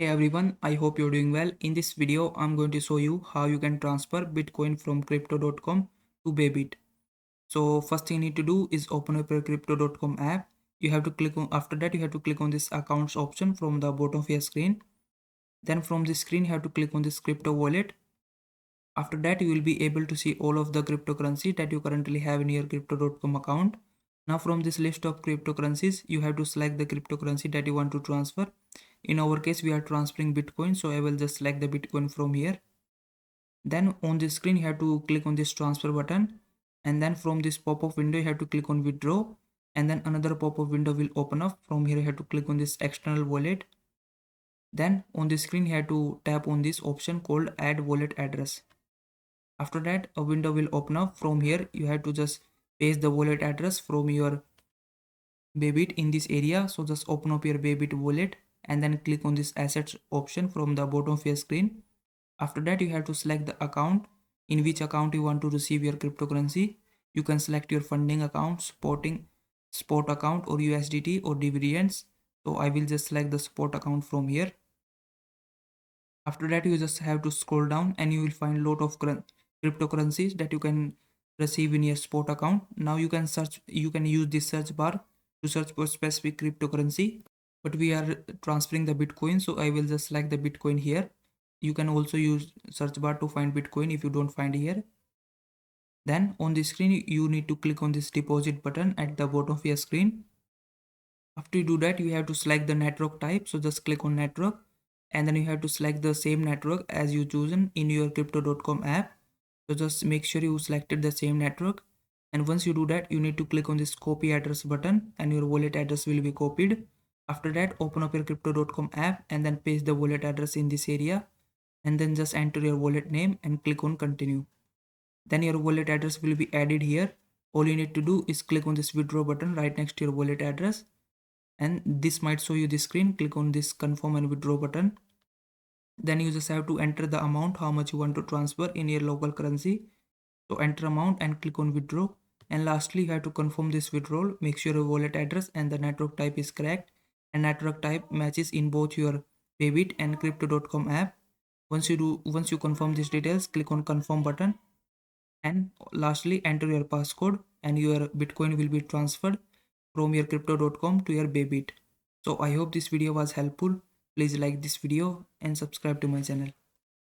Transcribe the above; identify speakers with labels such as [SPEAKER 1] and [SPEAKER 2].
[SPEAKER 1] Hey everyone, I hope you're doing well. In this video, I'm going to show you how you can transfer Bitcoin from crypto.com to Bybit. So first thing you need to do is open up your crypto.com app. You have to click on, after that you have to click on this accounts option from the bottom of your screen. Then from this screen you have to click on this crypto wallet. After that you will be able to see all of the cryptocurrency that you currently have in your crypto.com account. Now from this list of cryptocurrencies, you have to select the cryptocurrency that you want to transfer. In our case, we are transferring Bitcoin, so I will just select the Bitcoin from here. Then on this screen, you have to click on this transfer button. And then from this pop-up window, you have to click on withdraw. And then another pop-up window will open up. From here, you have to click on this external wallet. Then on the screen, you have to tap on this option called add wallet address. After that, a window will open up. From here, you have to just paste the wallet address from your Bybit in this area. So just open up your Bybit wallet and then click on this assets option from the bottom of your screen. After that, you have to select the account in which account you want to receive your cryptocurrency. You can select your funding account, spot account, or USDT or dividends. So I will just select the spot account from here. After that, you just have to scroll down and you will find lot of cryptocurrencies that you can receive in your spot account. Now you can use this search bar to search for specific cryptocurrency, but we are transferring the Bitcoin, so I will just select the Bitcoin here. You can also use search bar to find Bitcoin if you don't find here. Then on the screen, you need to click on this deposit button at the bottom of your screen. After you do that, you have to select the network type, so just click on network, and then you have to select the same network as you chosen in your crypto.com app. So just make sure you selected the same network, and once you do that, you need to click on this copy address button and your wallet address will be copied. After that, open up your crypto.com app and then paste the wallet address in this area, and then just enter your wallet name and click on continue. Then your wallet address will be added here. All you need to do is click on this withdraw button right next to your wallet address, and this might show you this screen. Click on this confirm and withdraw button. Then you just have to enter the amount, how much you want to transfer in your local currency. So enter amount and click on withdraw. And lastly, you have to confirm this withdrawal. Make sure your wallet address and the network type is correct, and network type matches in both your Bybit and crypto.com app. Once you confirm these details, click on confirm button, and lastly enter your passcode, and your Bitcoin will be transferred from your crypto.com to your Bybit. So I hope this video was helpful. Please like this video and subscribe to my channel.